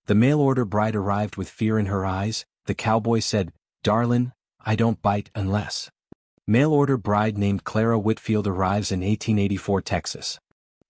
The mail-order bride arrived with fear in her eyes. The cowboy said, "Darlin, I don't bite unless." Mail-order bride named Clara Whitfield arrives in 1884 Texas.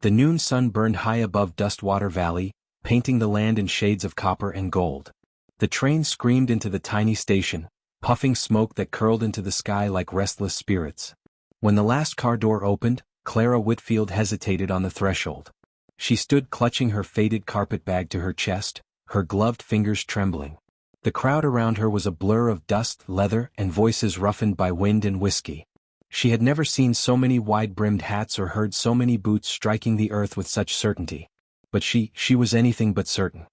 The noon sun burned high above Dustwater Valley, painting the land in shades of copper and gold. The train screamed into the tiny station, puffing smoke that curled into the sky like restless spirits. When the last car door opened, Clara Whitfield hesitated on the threshold. She stood clutching her faded carpetbag to her chest, her gloved fingers trembling. The crowd around her was a blur of dust, leather, and voices roughened by wind and whiskey. She had never seen so many wide-brimmed hats or heard so many boots striking the earth with such certainty. But she was anything but certain.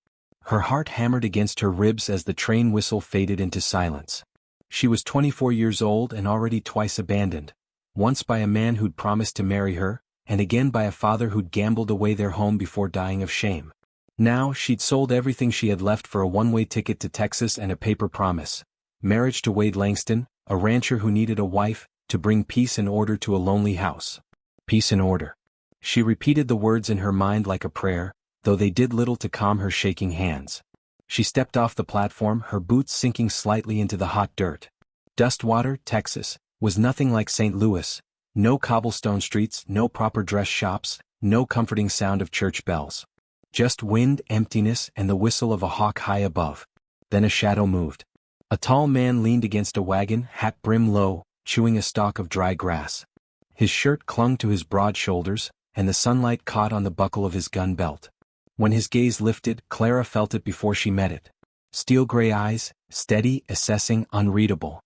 Her heart hammered against her ribs as the train whistle faded into silence. She was 24 years old and already twice abandoned, once by a man who'd promised to marry her, and again by a father who'd gambled away their home before dying of shame. Now she'd sold everything she had left for a one-way ticket to Texas and a paper promise. Marriage to Wade Langston, a rancher who needed a wife, to bring peace and order to a lonely house. Peace and order. She repeated the words in her mind like a prayer, though they did little to calm her shaking hands. She stepped off the platform, her boots sinking slightly into the hot dirt. Dustwater, Texas, was nothing like St. Louis. No cobblestone streets, no proper dress shops, no comforting sound of church bells. Just wind, emptiness, and the whistle of a hawk high above. Then a shadow moved. A tall man leaned against a wagon, hat brim low, chewing a stalk of dry grass. His shirt clung to his broad shoulders, and the sunlight caught on the buckle of his gun belt. When his gaze lifted, Clara felt it before she met it. Steel gray eyes, steady, assessing, unreadable.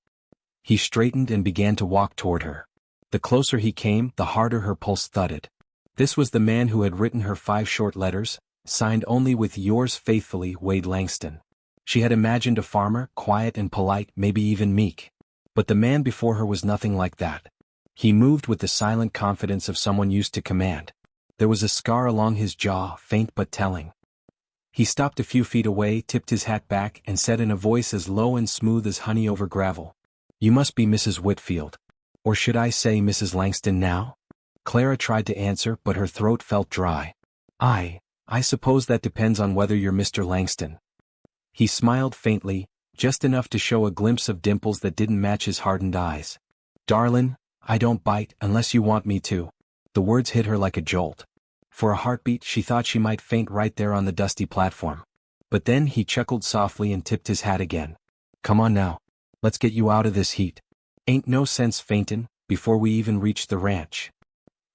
He straightened and began to walk toward her. The closer he came, the harder her pulse thudded. This was the man who had written her 5 short letters, signed only with "Yours faithfully, Wade Langston." She had imagined a farmer, quiet and polite, maybe even meek. But the man before her was nothing like that. He moved with the silent confidence of someone used to command. There was a scar along his jaw, faint but telling. He stopped a few feet away, tipped his hat back, and said in a voice as low and smooth as honey over gravel, "You must be Mrs. Whitfield. Or should I say Mrs. Langston now?" Clara tried to answer, but her throat felt dry. I suppose that depends on whether you're Mr. Langston." He smiled faintly, just enough to show a glimpse of dimples that didn't match his hardened eyes. "Darlin, I don't bite unless you want me to." The words hit her like a jolt. For a heartbeat she thought she might faint right there on the dusty platform. But then he chuckled softly and tipped his hat again. "Come on now. Let's get you out of this heat. Ain't no sense faintin', before we even reach the ranch."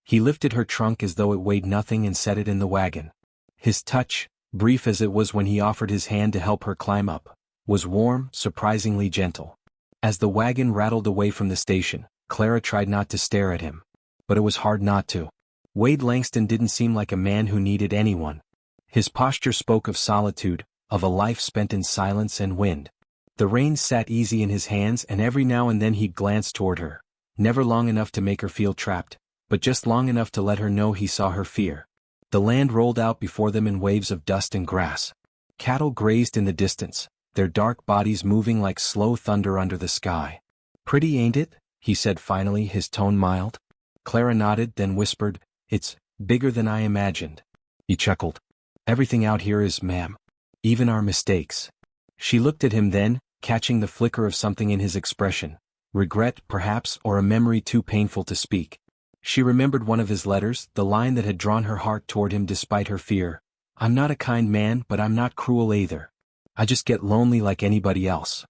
He lifted her trunk as though it weighed nothing and set it in the wagon. His touch, brief as it was when he offered his hand to help her climb up, was warm, surprisingly gentle. As the wagon rattled away from the station, Clara tried not to stare at him. But it was hard not to. Wade Langston didn't seem like a man who needed anyone. His posture spoke of solitude, of a life spent in silence and wind. The reins sat easy in his hands, and every now and then he'd glance toward her, never long enough to make her feel trapped, but just long enough to let her know he saw her fear. The land rolled out before them in waves of dust and grass. Cattle grazed in the distance, their dark bodies moving like slow thunder under the sky. "Pretty, ain't it?" he said finally, his tone mild. Clara nodded, then whispered, "It's bigger than I imagined." He chuckled. "Everything out here is, ma'am. Even our mistakes." She looked at him then, catching the flicker of something in his expression. Regret, perhaps, or a memory too painful to speak. She remembered one of his letters, the line that had drawn her heart toward him despite her fear. "I'm not a kind man, but I'm not cruel either. I just get lonely like anybody else."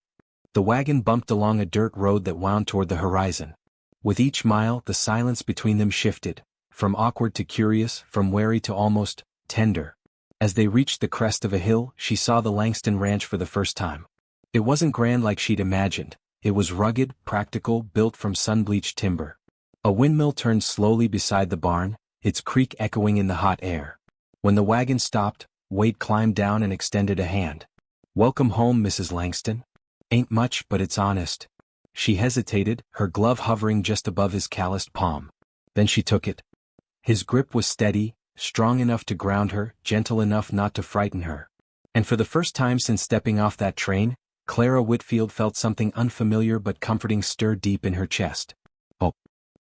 The wagon bumped along a dirt road that wound toward the horizon. With each mile, the silence between them shifted, from awkward to curious, from wary to almost tender. As they reached the crest of a hill, she saw the Langston Ranch for the first time. It wasn't grand like she'd imagined. It was rugged, practical, built from sun-bleached timber. A windmill turned slowly beside the barn, its creak echoing in the hot air. When the wagon stopped, Wade climbed down and extended a hand. "Welcome home, Mrs. Langston. Ain't much, but it's honest." She hesitated, her glove hovering just above his calloused palm. Then she took it. His grip was steady, strong enough to ground her, gentle enough not to frighten her. And for the first time since stepping off that train, Clara Whitfield felt something unfamiliar but comforting stir deep in her chest. "Oh."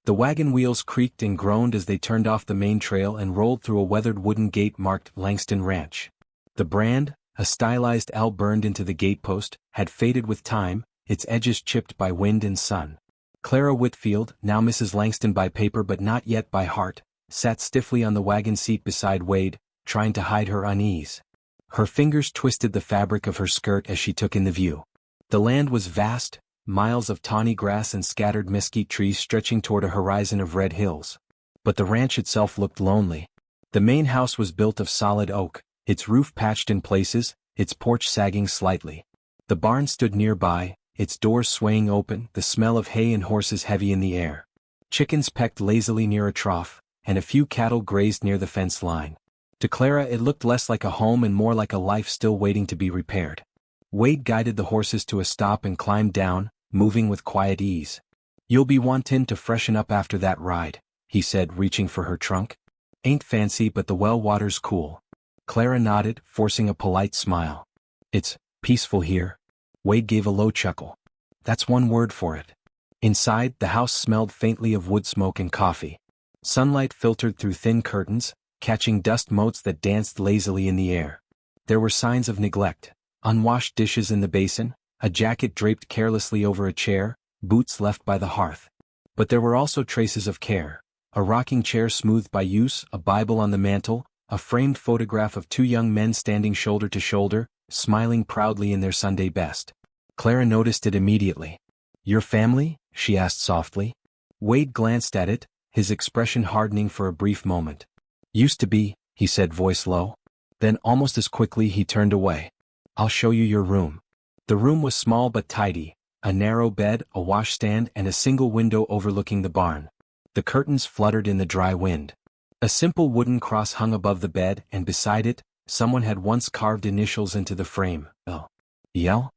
The wagon wheels creaked and groaned as they turned off the main trail and rolled through a weathered wooden gate marked Langston Ranch. The brand, A stylized L burned into the gatepost, had faded with time, its edges chipped by wind and sun. Clara Whitfield, now Mrs. Langston by paper but not yet by heart, sat stiffly on the wagon seat beside Wade, trying to hide her unease. Her fingers twisted the fabric of her skirt as she took in the view. The land was vast, miles of tawny grass and scattered mesquite trees stretching toward a horizon of red hills. But the ranch itself looked lonely. The main house was built of solid oak, its roof patched in places, its porch sagging slightly. The barn stood nearby, its doors swaying open, the smell of hay and horses heavy in the air. Chickens pecked lazily near a trough, and a few cattle grazed near the fence line. To Clara it looked less like a home and more like a life still waiting to be repaired. Wade guided the horses to a stop and climbed down, moving with quiet ease. "You'll be wantin' to freshen up after that ride," he said, reaching for her trunk. "Ain't fancy but the well water's cool." Clara nodded, forcing a polite smile. "It's peaceful here." Wade gave a low chuckle. "That's one word for it." Inside, the house smelled faintly of wood smoke and coffee. Sunlight filtered through thin curtains, catching dust motes that danced lazily in the air. There were signs of neglect: unwashed dishes in the basin, a jacket draped carelessly over a chair, boots left by the hearth. But there were also traces of care: a rocking chair smoothed by use, a Bible on the mantel, a framed photograph of two young men standing shoulder to shoulder, smiling proudly in their Sunday best. Clara noticed it immediately. "Your family?" she asked softly. Wade glanced at it, his expression hardening for a brief moment. "Used to be," he said, voice low. Then almost as quickly he turned away. "I'll show you your room." The room was small but tidy, a narrow bed, a washstand and a single window overlooking the barn. The curtains fluttered in the dry wind. A simple wooden cross hung above the bed and beside it, someone had once carved initials into the frame. "Oh. Yell?"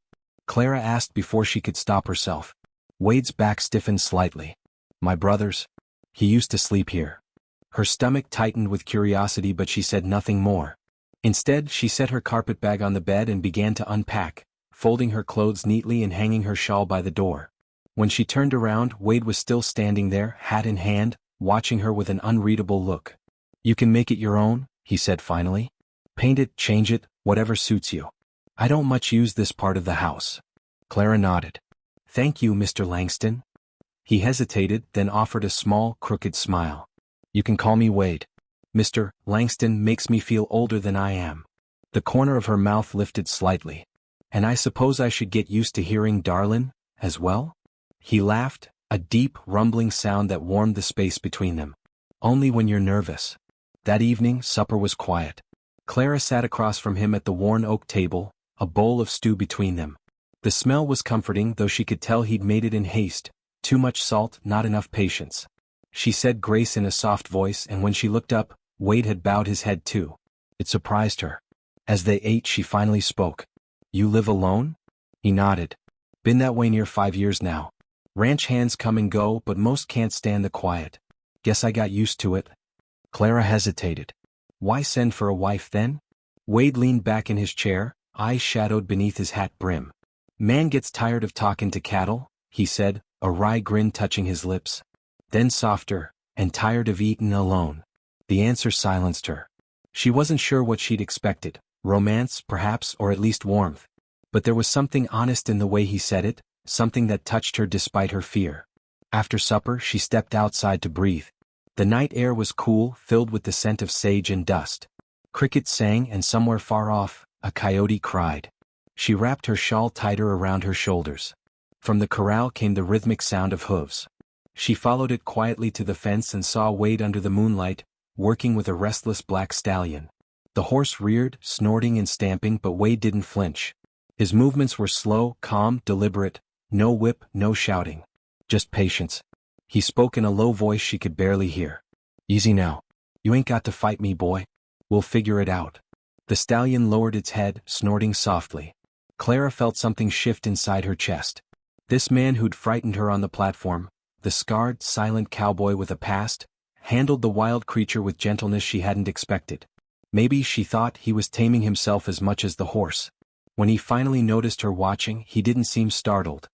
Clara asked before she could stop herself. Wade's back stiffened slightly. "My brother's. He used to sleep here." Her stomach tightened with curiosity but she said nothing more. Instead, she set her carpetbag on the bed and began to unpack, folding her clothes neatly and hanging her shawl by the door. When she turned around, Wade was still standing there, hat in hand, watching her with an unreadable look. "You can make it your own," he said finally. "Paint it, change it, whatever suits you. I don't much use this part of the house." Clara nodded. "Thank you, Mr. Langston." He hesitated, then offered a small, crooked smile. "You can call me Wade. Mr. Langston makes me feel older than I am." The corner of her mouth lifted slightly. "And I suppose I should get used to hearing Darlin, as well?" He laughed, a deep, rumbling sound that warmed the space between them. "Only when you're nervous." That evening, supper was quiet. Clara sat across from him at the worn oak table, a bowl of stew between them. The smell was comforting, though she could tell he'd made it in haste: too much salt, not enough patience. She said grace in a soft voice, and when she looked up, Wade had bowed his head too. It surprised her. As they ate, she finally spoke. "You live alone?" He nodded. "Been that way near 5 years now. Ranch hands come and go, but most can't stand the quiet. Guess I got used to it." Clara hesitated. "Why send for a wife then?" Wade leaned back in his chair, eyes shadowed beneath his hat brim. "Man gets tired of talking to cattle," he said, a wry grin touching his lips. Then softer, "and tired of eatin' alone." The answer silenced her. She wasn't sure what she'd expected: romance, perhaps, or at least warmth. But there was something honest in the way he said it, something that touched her despite her fear. After supper, she stepped outside to breathe. The night air was cool, filled with the scent of sage and dust. Crickets sang, and somewhere far off, a coyote cried. She wrapped her shawl tighter around her shoulders. From the corral came the rhythmic sound of hooves. She followed it quietly to the fence and saw Wade under the moonlight, working with a restless black stallion. The horse reared, snorting and stamping, but Wade didn't flinch. His movements were slow, calm, deliberate, no whip, no shouting. Just patience. He spoke in a low voice she could barely hear. "Easy now. You ain't got to fight me, boy. We'll figure it out." The stallion lowered its head, snorting softly. Clara felt something shift inside her chest. This man who'd frightened her on the platform, the scarred, silent cowboy with a past, handled the wild creature with gentleness she hadn't expected. Maybe, she thought, he was taming himself as much as the horse. When he finally noticed her watching, he didn't seem startled.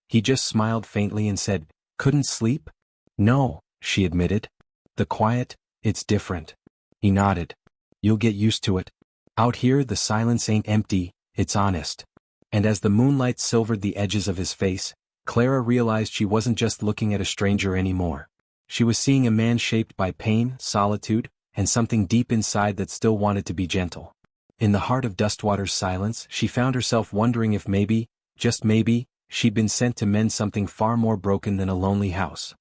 He just smiled faintly and said, "Couldn't sleep?" "No," she admitted. "The quiet, it's different." He nodded. "You'll get used to it." Out here the silence ain't empty, it's honest. And as the moonlight silvered the edges of his face, Clara realized she wasn't just looking at a stranger anymore. She was seeing a man shaped by pain, solitude, and something deep inside that still wanted to be gentle. In the heart of Dustwater's silence, she found herself wondering if maybe, just maybe, she'd been sent to mend something far more broken than a lonely house.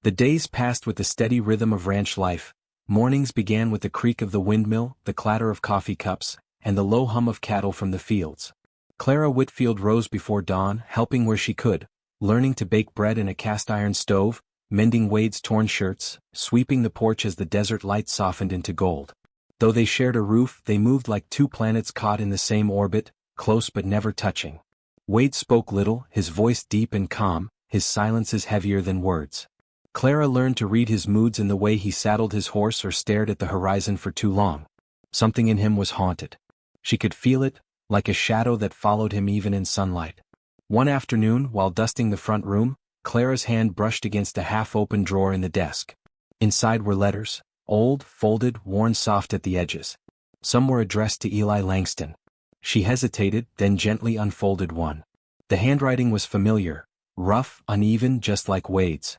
The days passed with the steady rhythm of ranch life. Mornings began with the creak of the windmill, the clatter of coffee cups, and the low hum of cattle from the fields. Clara Whitfield rose before dawn, helping where she could, learning to bake bread in a cast-iron stove, mending Wade's torn shirts, sweeping the porch as the desert light softened into gold. Though they shared a roof, they moved like two planets caught in the same orbit, close but never touching. Wade spoke little, his voice deep and calm, his silences heavier than words. Clara learned to read his moods in the way he saddled his horse or stared at the horizon for too long. Something in him was haunted. She could feel it, like a shadow that followed him even in sunlight. One afternoon, while dusting the front room, Clara's hand brushed against a half-open drawer in the desk. Inside were letters, old, folded, worn soft at the edges. Some were addressed to Eli Langston. She hesitated, then gently unfolded one. The handwriting was familiar, rough, uneven, just like Wade's.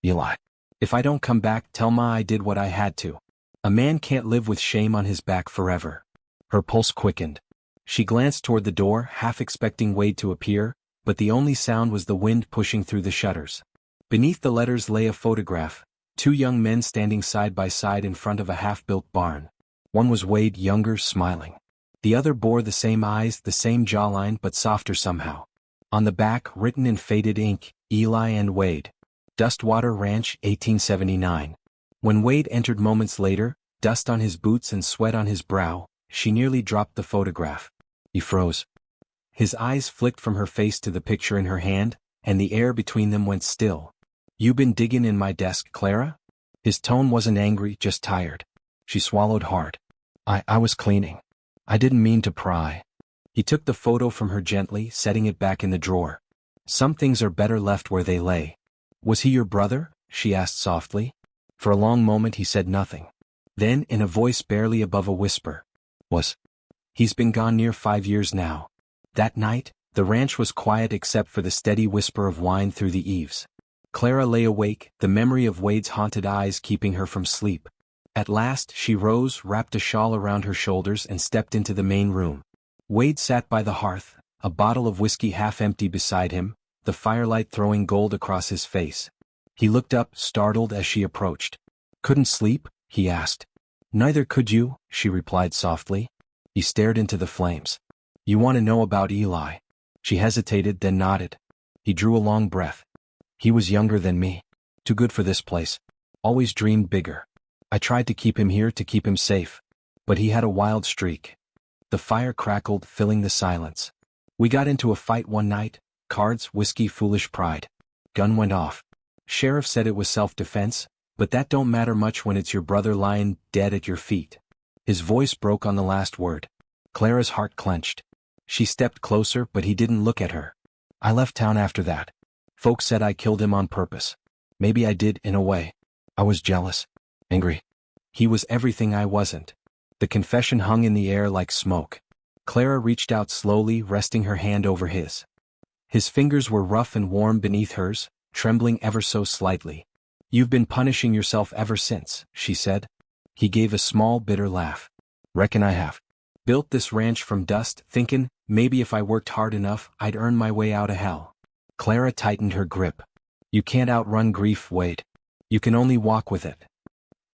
Eli, if I don't come back, tell Ma I did what I had to. A man can't live with shame on his back forever. Her pulse quickened. She glanced toward the door, half expecting Wade to appear, but the only sound was the wind pushing through the shutters. Beneath the letters lay a photograph, two young men standing side by side in front of a half-built barn. One was Wade, younger, smiling. The other bore the same eyes, the same jawline, but softer somehow. On the back, written in faded ink, Eli and Wade. Dustwater Ranch, 1879. When Wade entered moments later, dust on his boots and sweat on his brow, she nearly dropped the photograph. He froze. His eyes flicked from her face to the picture in her hand, and the air between them went still. You been digging in my desk, Clara? His tone wasn't angry, just tired. She swallowed hard. I was cleaning. I didn't mean to pry. He took the photo from her gently, setting it back in the drawer. Some things are better left where they lay. Was he your brother? She asked softly. For a long moment he said nothing. Then, in a voice barely above a whisper. He's been gone near 5 years now. That night, the ranch was quiet except for the steady whisper of wine through the eaves. Clara lay awake, the memory of Wade's haunted eyes keeping her from sleep. At last, she rose, wrapped a shawl around her shoulders and stepped into the main room. Wade sat by the hearth, a bottle of whiskey half empty beside him, the firelight throwing gold across his face. He looked up, startled as she approached. Couldn't sleep? He asked. Neither could you, she replied softly. He stared into the flames. You want to know about Eli? She hesitated, then nodded. He drew a long breath. He was younger than me. Too good for this place. Always dreamed bigger. I tried to keep him here to keep him safe. But he had a wild streak. The fire crackled, filling the silence. We got into a fight one night. Cards, whiskey, foolish pride. Gun went off. Sheriff said it was self-defense, but that don't matter much when it's your brother lying dead at your feet. His voice broke on the last word. Clara's heart clenched. She stepped closer, but he didn't look at her. I left town after that. Folks said I killed him on purpose. Maybe I did, in a way. I was jealous. Angry. He was everything I wasn't. The confession hung in the air like smoke. Clara reached out slowly, resting her hand over his. His fingers were rough and warm beneath hers, trembling ever so slightly. You've been punishing yourself ever since, she said. He gave a small, bitter laugh. Reckon I have. Built this ranch from dust, thinking, maybe if I worked hard enough, I'd earn my way out of hell. Clara tightened her grip. You can't outrun grief, Wade. You can only walk with it.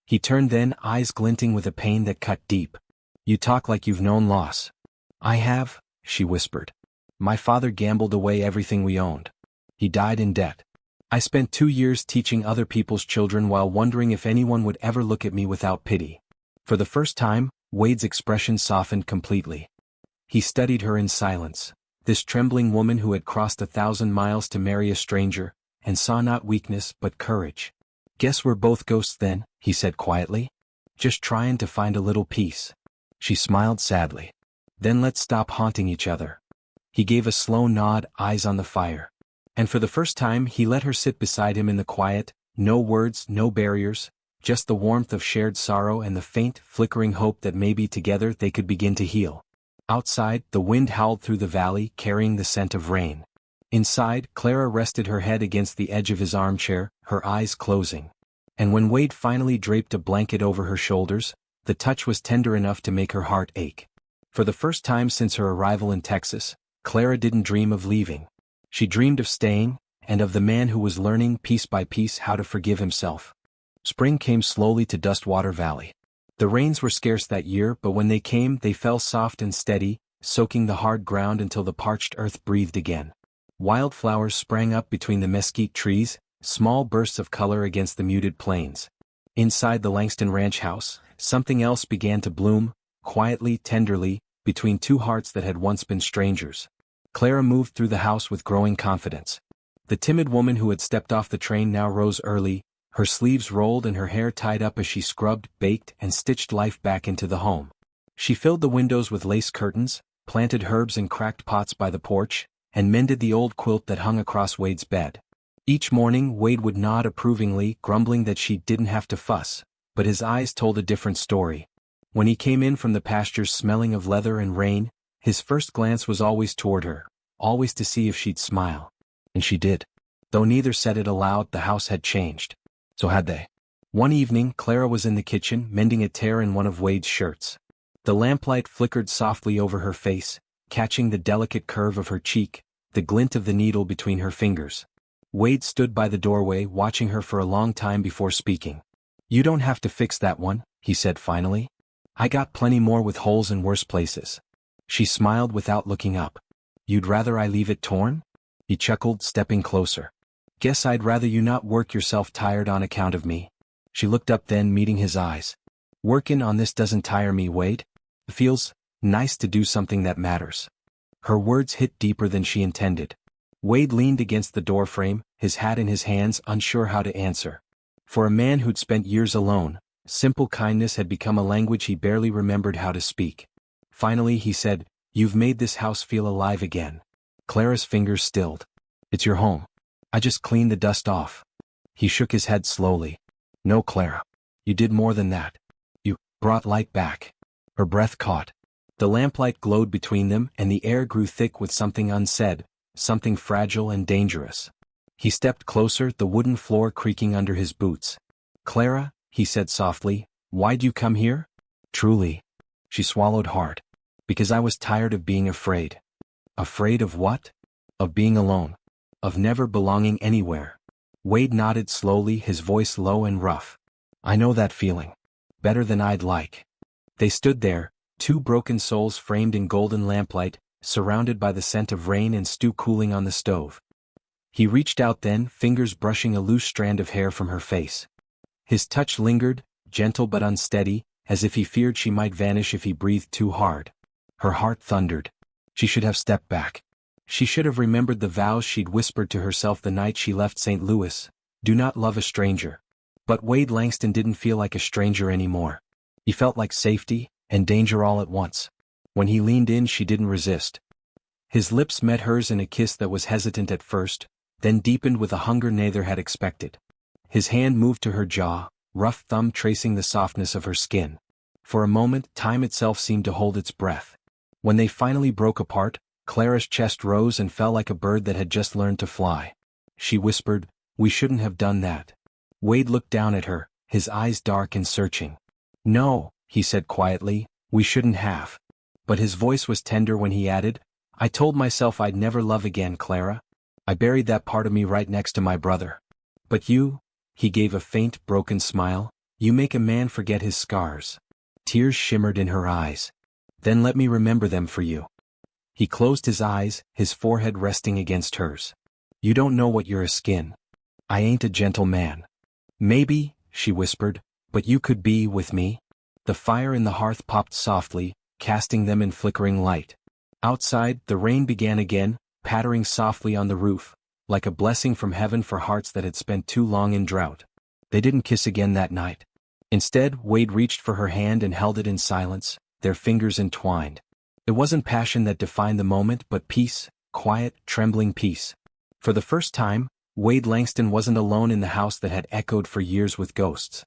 He turned then, eyes glinting with a pain that cut deep. You talk like you've known loss. I have, she whispered. My father gambled away everything we owned. He died in debt. I spent 2 years teaching other people's children while wondering if anyone would ever look at me without pity. For the first time, Wade's expression softened completely. He studied her in silence, this trembling woman who had crossed 1,000 miles to marry a stranger, and saw not weakness but courage. Guess we're both ghosts then, he said quietly. Just trying to find a little peace. She smiled sadly. Then let's stop haunting each other. He gave a slow nod, eyes on the fire. And for the first time he let her sit beside him in the quiet, no words, no barriers, just the warmth of shared sorrow and the faint, flickering hope that maybe together they could begin to heal. Outside, the wind howled through the valley, carrying the scent of rain. Inside, Clara rested her head against the edge of his armchair, her eyes closing. And when Wade finally draped a blanket over her shoulders, the touch was tender enough to make her heart ache. For the first time since her arrival in Texas, Clara didn't dream of leaving. She dreamed of staying, and of the man who was learning piece by piece how to forgive himself. Spring came slowly to Dustwater Valley. The rains were scarce that year, but when they came they fell soft and steady, soaking the hard ground until the parched earth breathed again. Wildflowers sprang up between the mesquite trees, small bursts of color against the muted plains. Inside the Langston Ranch house, something else began to bloom, quietly, tenderly, between two hearts that had once been strangers. Clara moved through the house with growing confidence. The timid woman who had stepped off the train now rose early, her sleeves rolled and her hair tied up as she scrubbed, baked, and stitched life back into the home. She filled the windows with lace curtains, planted herbs in cracked pots by the porch, and mended the old quilt that hung across Wade's bed. Each morning Wade would nod approvingly, grumbling that she didn't have to fuss, but his eyes told a different story. When he came in from the pastures smelling of leather and rain, his first glance was always toward her, always to see if she'd smile. And she did. Though neither said it aloud, the house had changed. So had they. One evening, Clara was in the kitchen, mending a tear in one of Wade's shirts. The lamplight flickered softly over her face, catching the delicate curve of her cheek, the glint of the needle between her fingers. Wade stood by the doorway, watching her for a long time before speaking. "You don't have to fix that one," he said finally. "I got plenty more with holes in worse places." She smiled without looking up. "You'd rather I leave it torn?" He chuckled, stepping closer. "Guess I'd rather you not work yourself tired on account of me." She looked up then, meeting his eyes. "Workin' on this doesn't tire me, Wade. It feels nice to do something that matters." Her words hit deeper than she intended. Wade leaned against the doorframe, his hat in his hands, unsure how to answer. For a man who'd spent years alone, simple kindness had become a language he barely remembered how to speak. Finally he said, "You've made this house feel alive again." Clara's fingers stilled. "It's your home. I just cleaned the dust off." He shook his head slowly. "No, Clara. You did more than that. You brought light back." Her breath caught. The lamplight glowed between them, and the air grew thick with something unsaid, something fragile and dangerous. He stepped closer, the wooden floor creaking under his boots. "Clara," he said softly, "why'd you come here?" "Truly." She swallowed hard. "Because I was tired of being afraid." "Afraid of what?" "Of being alone. Of never belonging anywhere." Wade nodded slowly, his voice low and rough. "I know that feeling. Better than I'd like." They stood there, two broken souls framed in golden lamplight, surrounded by the scent of rain and stew cooling on the stove. He reached out then, fingers brushing a loose strand of hair from her face. His touch lingered, gentle but unsteady, as if he feared she might vanish if he breathed too hard. Her heart thundered. She should have stepped back. She should have remembered the vows she'd whispered to herself the night she left St. Louis. "Do not love a stranger." But Wade Langston didn't feel like a stranger anymore. He felt like safety and danger all at once. When he leaned in, she didn't resist. His lips met hers in a kiss that was hesitant at first, then deepened with a hunger neither had expected. His hand moved to her jaw, rough thumb tracing the softness of her skin. For a moment, time itself seemed to hold its breath. When they finally broke apart, Clara's chest rose and fell like a bird that had just learned to fly. She whispered, "We shouldn't have done that." Wade looked down at her, his eyes dark and searching. "No," he said quietly, "we shouldn't have." But his voice was tender when he added, "I told myself I'd never love again, Clara. I buried that part of me right next to my brother. But you," he gave a faint, broken smile, "you make a man forget his scars." Tears shimmered in her eyes. "Then let me remember them for you." He closed his eyes, his forehead resting against hers. "You don't know what you're a skin. I ain't a gentle man." "Maybe," she whispered, "but you could be with me." The fire in the hearth popped softly, casting them in flickering light. Outside, the rain began again, pattering softly on the roof, like a blessing from heaven for hearts that had spent too long in drought. They didn't kiss again that night. Instead, Wade reached for her hand and held it in silence, their fingers entwined. It wasn't passion that defined the moment, but peace, quiet, trembling peace. For the first time, Wade Langston wasn't alone in the house that had echoed for years with ghosts.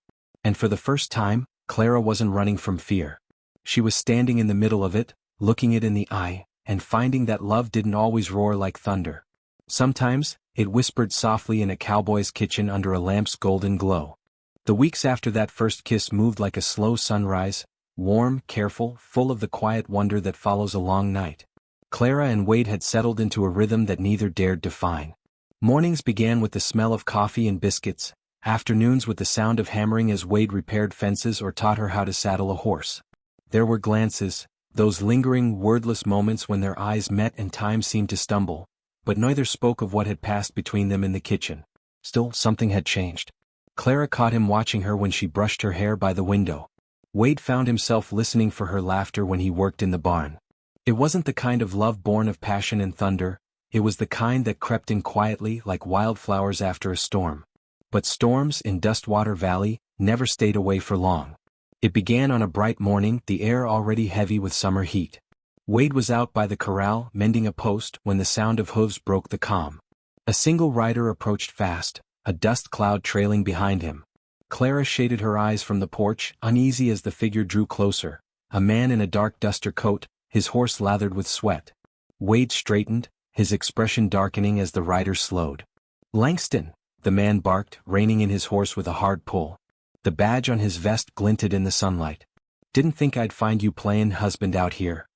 And for the first time, Clara wasn't running from fear. She was standing in the middle of it, looking it in the eye, and finding that love didn't always roar like thunder. Sometimes, it whispered softly in a cowboy's kitchen under a lamp's golden glow. The weeks after that first kiss moved like a slow sunrise, warm, careful, full of the quiet wonder that follows a long night. Clara and Wade had settled into a rhythm that neither dared define. Mornings began with the smell of coffee and biscuits, afternoons with the sound of hammering as Wade repaired fences or taught her how to saddle a horse. There were glances, those lingering, wordless moments when their eyes met and time seemed to stumble, but neither spoke of what had passed between them in the kitchen. Still, something had changed. Clara caught him watching her when she brushed her hair by the window. Wade found himself listening for her laughter when he worked in the barn. It wasn't the kind of love born of passion and thunder, it was the kind that crept in quietly like wildflowers after a storm. But storms in Dustwater Valley never stayed away for long. It began on a bright morning, the air already heavy with summer heat. Wade was out by the corral mending a post when the sound of hooves broke the calm. A single rider approached fast, a dust cloud trailing behind him. Clara shaded her eyes from the porch, uneasy as the figure drew closer. A man in a dark duster coat, his horse lathered with sweat. Wade straightened, his expression darkening as the rider slowed. "Langston," the man barked, reining in his horse with a hard pull. The badge on his vest glinted in the sunlight. "Didn't think I'd find you playin' husband out here."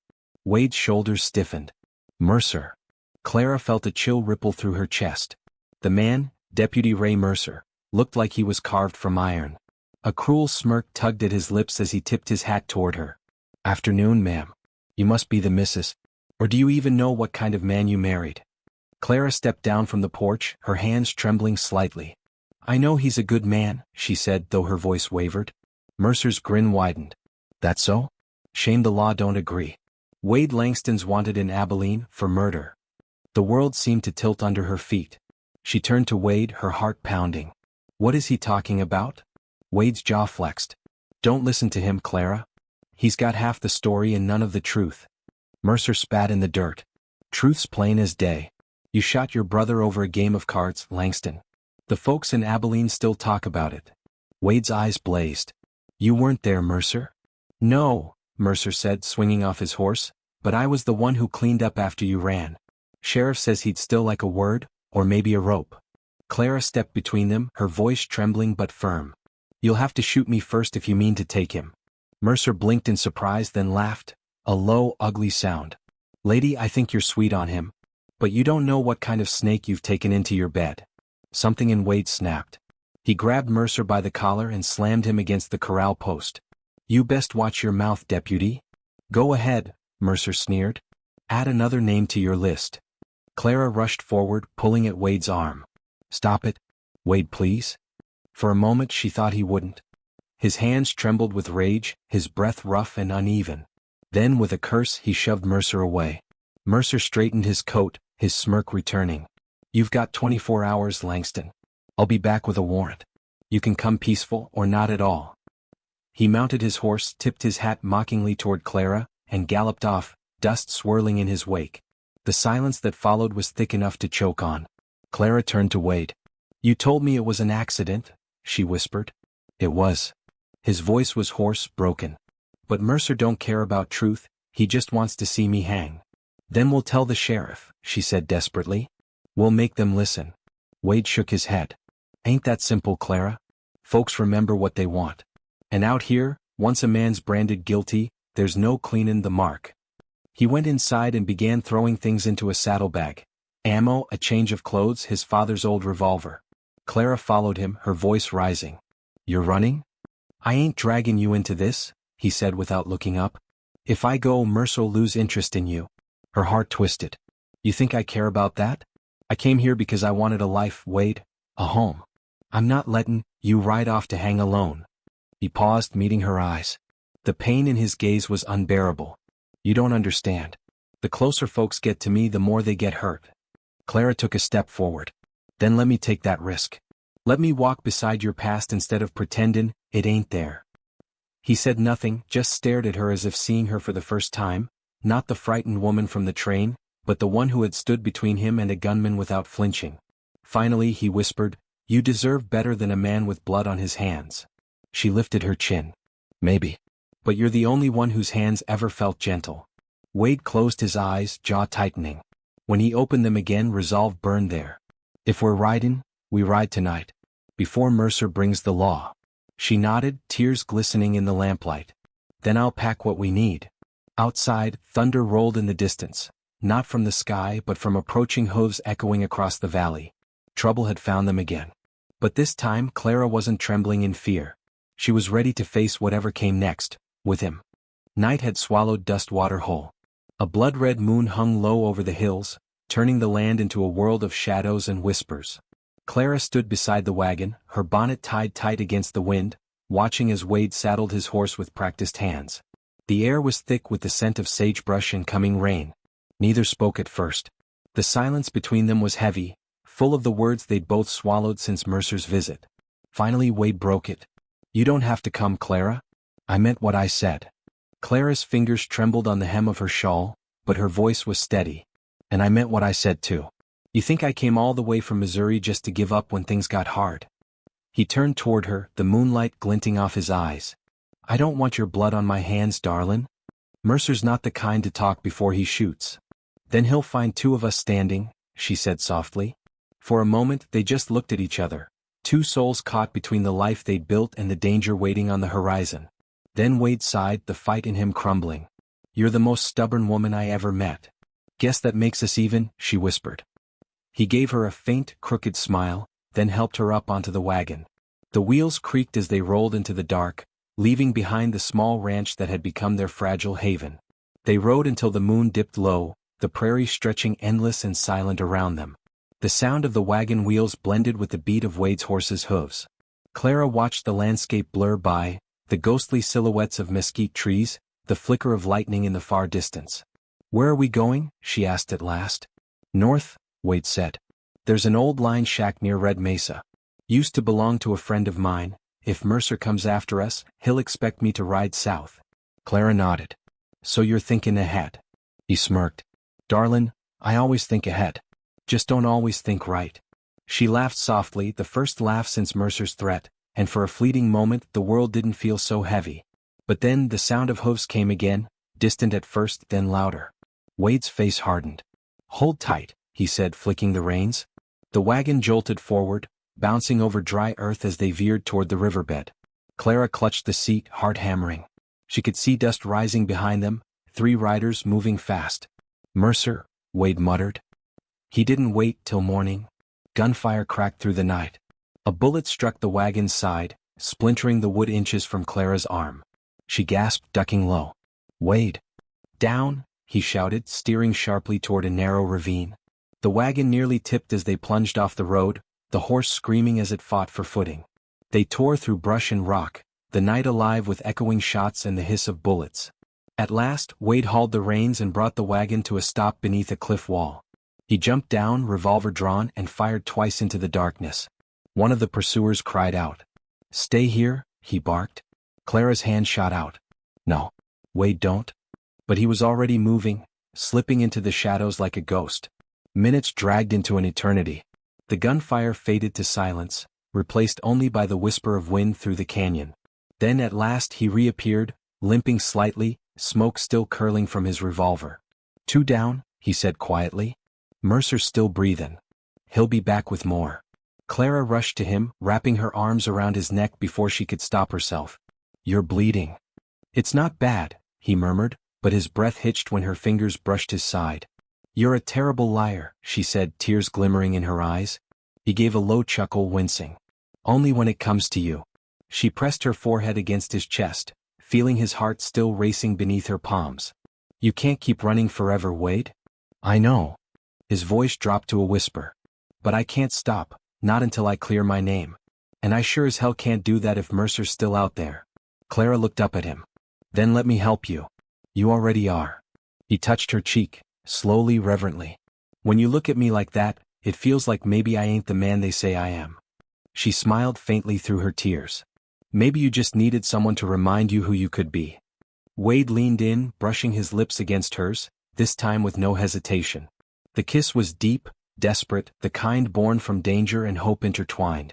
Wade's shoulders stiffened. "Mercer." Clara felt a chill ripple through her chest. The man, Deputy Ray Mercer, looked like he was carved from iron. A cruel smirk tugged at his lips as he tipped his hat toward her. "Afternoon, ma'am. You must be the missus. Or do you even know what kind of man you married?" Clara stepped down from the porch, her hands trembling slightly. "I know he's a good man," she said, though her voice wavered. Mercer's grin widened. "That so? Shame the law don't agree. Wade Langston's wanted in Abilene for murder." The world seemed to tilt under her feet. She turned to Wade, her heart pounding. "What is he talking about?" Wade's jaw flexed. "Don't listen to him, Clara. He's got half the story and none of the truth." Mercer spat in the dirt. "Truth's plain as day. You shot your brother over a game of cards, Langston. The folks in Abilene still talk about it." Wade's eyes blazed. "You weren't there, Mercer?" "No," Mercer said, swinging off his horse, "but I was the one who cleaned up after you ran. Sheriff says he'd still like a word, or maybe a rope." Clara stepped between them, her voice trembling but firm. "You'll have to shoot me first if you mean to take him." Mercer blinked in surprise, then laughed, a low, ugly sound. "Lady, I think you're sweet on him. But you don't know what kind of snake you've taken into your bed." Something in Wade snapped. He grabbed Mercer by the collar and slammed him against the corral post. "You best watch your mouth, deputy." "Go ahead," Mercer sneered. "Add another name to your list." Clara rushed forward, pulling at Wade's arm. "Stop it. Wade, please." For a moment she thought he wouldn't. His hands trembled with rage, his breath rough and uneven. Then with a curse he shoved Mercer away. Mercer straightened his coat, his smirk returning. "You've got 24 hours, Langston. I'll be back with a warrant. You can come peaceful or not at all." He mounted his horse, tipped his hat mockingly toward Clara, and galloped off, dust swirling in his wake. The silence that followed was thick enough to choke on. Clara turned to Wade. "You told me it was an accident," she whispered. "It was." His voice was hoarse, broken. "But Mercer don't care about truth, he just wants to see me hang." "Then we'll tell the sheriff," she said desperately. "We'll make them listen." Wade shook his head. "Ain't that simple, Clara? Folks remember what they want. And out here, once a man's branded guilty, there's no cleanin' the mark." He went inside and began throwing things into a saddlebag. Ammo, a change of clothes, his father's old revolver. Clara followed him, her voice rising. "You're running?" "I ain't dragging you into this," he said without looking up. "If I go, Mercer'll lose interest in you." Her heart twisted. "You think I care about that? I came here because I wanted a life, Wade, a home. I'm not letting you ride off to hang alone." He paused, meeting her eyes. The pain in his gaze was unbearable. "You don't understand. The closer folks get to me, the more they get hurt." Clara took a step forward. "Then let me take that risk. Let me walk beside your past instead of pretending it ain't there." He said nothing, just stared at her as if seeing her for the first time, not the frightened woman from the train, but the one who had stood between him and a gunman without flinching. Finally he whispered, "You deserve better than a man with blood on his hands." She lifted her chin. Maybe. But you're the only one whose hands ever felt gentle. Wade closed his eyes, jaw tightening. When he opened them again, resolve burned there. If we're riding, we ride tonight. Before Mercer brings the law. She nodded, tears glistening in the lamplight. Then I'll pack what we need. Outside, thunder rolled in the distance, not from the sky but from approaching hooves echoing across the valley. Trouble had found them again. But this time Clara wasn't trembling in fear. She was ready to face whatever came next, with him. Night had swallowed Dustwater whole. A blood-red moon hung low over the hills, turning the land into a world of shadows and whispers. Clara stood beside the wagon, her bonnet tied tight against the wind, watching as Wade saddled his horse with practiced hands. The air was thick with the scent of sagebrush and coming rain. Neither spoke at first. The silence between them was heavy, full of the words they'd both swallowed since Mercer's visit. Finally Wade broke it. You don't have to come, Clara. I meant what I said. Clara's fingers trembled on the hem of her shawl, but her voice was steady. And I meant what I said too. You think I came all the way from Missouri just to give up when things got hard? He turned toward her, the moonlight glinting off his eyes. I don't want your blood on my hands, Darlin. Mercer's not the kind to talk before he shoots. Then he'll find two of us standing, she said softly. For a moment they just looked at each other, two souls caught between the life they'd built and the danger waiting on the horizon. Then Wade sighed, the fight in him crumbling. You're the most stubborn woman I ever met. Guess that makes us even, she whispered. He gave her a faint, crooked smile, then helped her up onto the wagon. The wheels creaked as they rolled into the dark, leaving behind the small ranch that had become their fragile haven. They rode until the moon dipped low, the prairie stretching endless and silent around them. The sound of the wagon wheels blended with the beat of Wade's horse's hooves. Clara watched the landscape blur by, the ghostly silhouettes of mesquite trees, the flicker of lightning in the far distance. Where are we going? She asked at last. North, Wade said. There's an old line shack near Red Mesa. Used to belong to a friend of mine. If Mercer comes after us, he'll expect me to ride south. Clara nodded. So you're thinking ahead. He smirked. Darlin, I always think ahead. Just don't always think right. She laughed softly, the first laugh since Mercer's threat, and for a fleeting moment the world didn't feel so heavy. But then the sound of hoofs came again, distant at first, then louder. Wade's face hardened. Hold tight, he said, flicking the reins. The wagon jolted forward, bouncing over dry earth as they veered toward the riverbed. Clara clutched the seat, heart hammering. She could see dust rising behind them, 3 riders moving fast. Mercer, Wade muttered. He didn't wait till morning. Gunfire cracked through the night. A bullet struck the wagon's side, splintering the wood inches from Clara's arm. She gasped, ducking low. Wade! Down, he shouted, steering sharply toward a narrow ravine. The wagon nearly tipped as they plunged off the road, the horse screaming as it fought for footing. They tore through brush and rock, the night alive with echoing shots and the hiss of bullets. At last, Wade hauled the reins and brought the wagon to a stop beneath a cliff wall. He jumped down, revolver drawn, and fired twice into the darkness. One of the pursuers cried out. Stay here, he barked. Clara's hand shot out. No. Wade, don't. But he was already moving, slipping into the shadows like a ghost. Minutes dragged into an eternity. The gunfire faded to silence, replaced only by the whisper of wind through the canyon. Then at last he reappeared, limping slightly, smoke still curling from his revolver. 2 down, he said quietly. Mercer's still breathing. He'll be back with more. Clara rushed to him, wrapping her arms around his neck before she could stop herself. You're bleeding. It's not bad, he murmured, but his breath hitched when her fingers brushed his side. You're a terrible liar, she said, tears glimmering in her eyes. He gave a low chuckle, wincing. Only when it comes to you. She pressed her forehead against his chest, feeling his heart still racing beneath her palms. You can't keep running forever, Wade. I know. His voice dropped to a whisper. But I can't stop, not until I clear my name. And I sure as hell can't do that if Mercer's still out there. Clara looked up at him. Then let me help you. You already are. He touched her cheek, slowly, reverently. When you look at me like that, it feels like maybe I ain't the man they say I am. She smiled faintly through her tears. Maybe you just needed someone to remind you who you could be. Wade leaned in, brushing his lips against hers, this time with no hesitation. The kiss was deep, desperate, the kind born from danger and hope intertwined.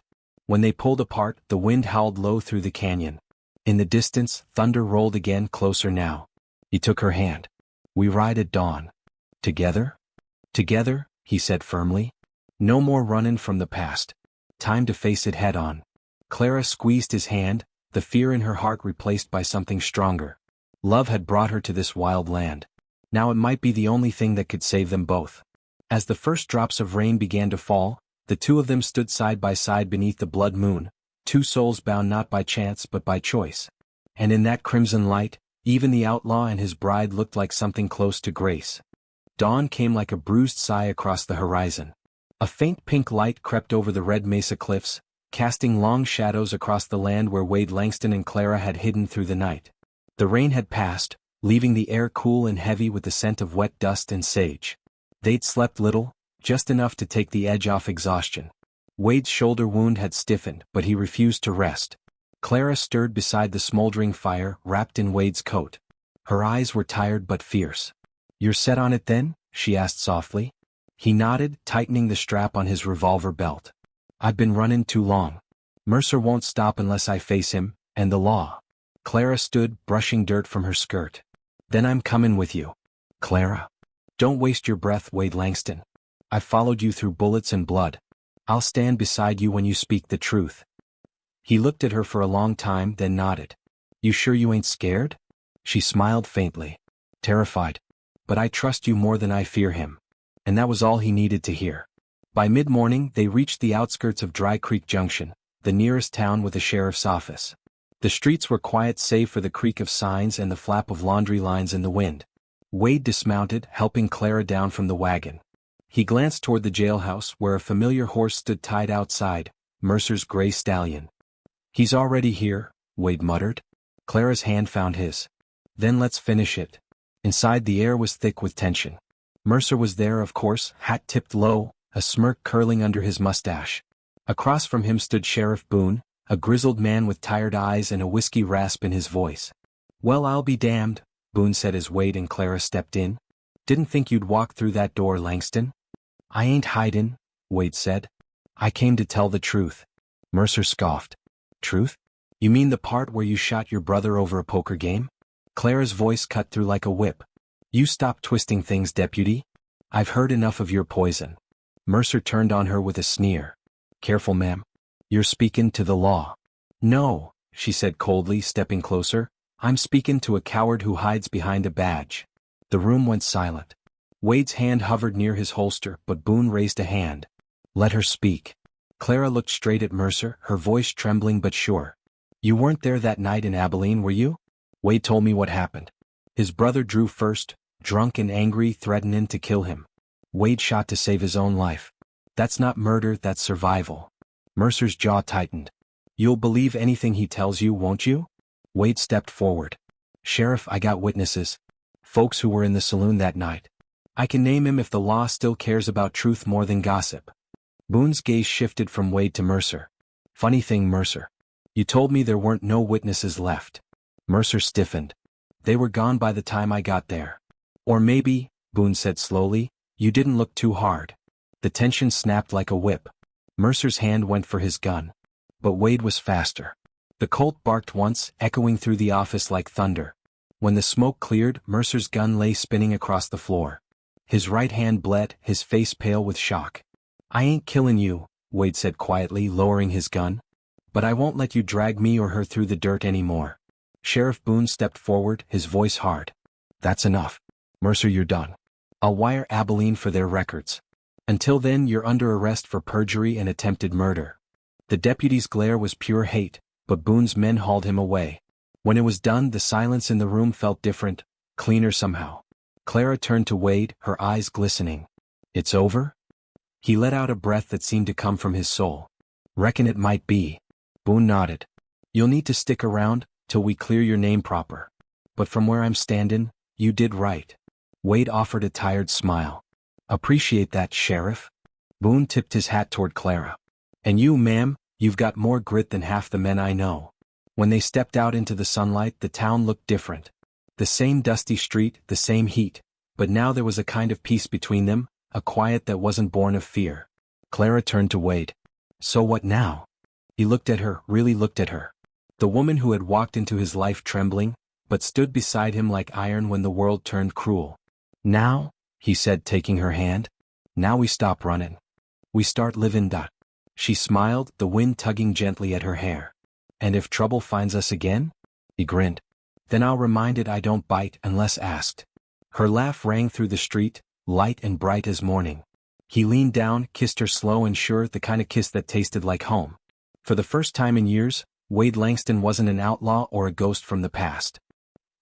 When they pulled apart, the wind howled low through the canyon. In the distance, thunder rolled again, closer now. He took her hand. "We ride at dawn. Together?" "Together," he said firmly. "No more runnin' from the past. Time to face it head on." Clara squeezed his hand, the fear in her heart replaced by something stronger. Love had brought her to this wild land. Now it might be the only thing that could save them both. As the first drops of rain began to fall, the two of them stood side by side beneath the blood moon, two souls bound not by chance but by choice. And in that crimson light, even the outlaw and his bride looked like something close to grace. Dawn came like a bruised sigh across the horizon. A faint pink light crept over the red mesa cliffs, casting long shadows across the land where Wade, Langston and Clara had hidden through the night. The rain had passed, leaving the air cool and heavy with the scent of wet dust and sage. They'd slept little, just enough to take the edge off exhaustion. Wade's shoulder wound had stiffened, but he refused to rest. Clara stirred beside the smoldering fire, wrapped in Wade's coat. Her eyes were tired but fierce. "You're set on it then?" she asked softly. He nodded, tightening the strap on his revolver belt. "I've been running too long. Mercer won't stop unless I face him, and the law." Clara stood, brushing dirt from her skirt. "Then I'm coming with you." "Clara. Don't waste your breath, Wade Langston. I've followed you through bullets and blood. I'll stand beside you when you speak the truth." He looked at her for a long time, then nodded. "You sure you ain't scared?" She smiled faintly. "Terrified. But I trust you more than I fear him." And that was all he needed to hear. By mid-morning they reached the outskirts of Dry Creek Junction, the nearest town with a sheriff's office. The streets were quiet save for the creak of signs and the flap of laundry lines in the wind. Wade dismounted, helping Clara down from the wagon. He glanced toward the jailhouse where a familiar horse stood tied outside, Mercer's gray stallion. "He's already here," Wade muttered. Clara's hand found his. "Then let's finish it." Inside the air was thick with tension. Mercer was there, of course, hat tipped low, a smirk curling under his mustache. Across from him stood Sheriff Boone, a grizzled man with tired eyes and a whiskey rasp in his voice. "Well, I'll be damned," Boone said as Wade and Clara stepped in. "Didn't think you'd walk through that door, Langston." "I ain't hidin'," Wade said. "I came to tell the truth." Mercer scoffed. "Truth? You mean the part where you shot your brother over a poker game?" Clara's voice cut through like a whip. "You stop twisting things, deputy. I've heard enough of your poison." Mercer turned on her with a sneer. "Careful, ma'am. You're speaking to the law." "No," she said coldly, stepping closer. "I'm speaking to a coward who hides behind a badge." The room went silent. Wade's hand hovered near his holster, but Boone raised a hand. "Let her speak." Clara looked straight at Mercer, her voice trembling but sure. "You weren't there that night in Abilene, were you?" Wade told me what happened. His brother Drew first, drunk and angry, threatening to kill him. Wade shot to save his own life. "That's not murder, that's survival." Mercer's jaw tightened. "You'll believe anything he tells you, won't you?" Wade stepped forward. "Sheriff, I got witnesses. Folks who were in the saloon that night. I can name him if the law still cares about truth more than gossip." Boone's gaze shifted from Wade to Mercer. "Funny thing, Mercer. You told me there weren't no witnesses left." Mercer stiffened. "They were gone by the time I got there." "Or maybe," Boone said slowly, "you didn't look too hard." The tension snapped like a whip. Mercer's hand went for his gun. But Wade was faster. The Colt barked once, echoing through the office like thunder. When the smoke cleared, Mercer's gun lay spinning across the floor. His right hand bled, his face pale with shock. "I ain't killin' you," Wade said quietly, lowering his gun. "But I won't let you drag me or her through the dirt anymore." Sheriff Boone stepped forward, his voice hard. "That's enough. Mercer, you're done. I'll wire Abilene for their records. Until then, you're under arrest for perjury and attempted murder." The deputy's glare was pure hate, but Boone's men hauled him away. When it was done, the silence in the room felt different, cleaner somehow. Clara turned to Wade, her eyes glistening. "It's over?" He let out a breath that seemed to come from his soul. "Reckon it might be." Boone nodded. "You'll need to stick around, till we clear your name proper. But from where I'm standin', you did right." Wade offered a tired smile. "Appreciate that, Sheriff." Boone tipped his hat toward Clara. "And you, ma'am, you've got more grit than half the men I know." When they stepped out into the sunlight, the town looked different. The same dusty street, the same heat, but now there was a kind of peace between them, a quiet that wasn't born of fear. Clara turned to Wade. "So what now?" He looked at her, really looked at her. The woman who had walked into his life trembling, but stood beside him like iron when the world turned cruel. Now, he said, taking her hand. Now we stop running. We start living. She smiled, the wind tugging gently at her hair. And if trouble finds us again? He grinned. Then I'll remind it I don't bite unless asked. Her laugh rang through the street, light and bright as morning. He leaned down, kissed her slow and sure, the kind of kiss that tasted like home. For the first time in years, Wade Langston wasn't an outlaw or a ghost from the past.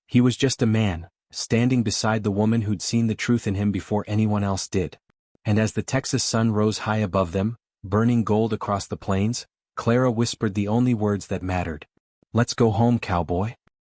He was just a man, standing beside the woman who'd seen the truth in him before anyone else did. And as the Texas sun rose high above them, burning gold across the plains, Clara whispered the only words that mattered. Let's go home, cowboy.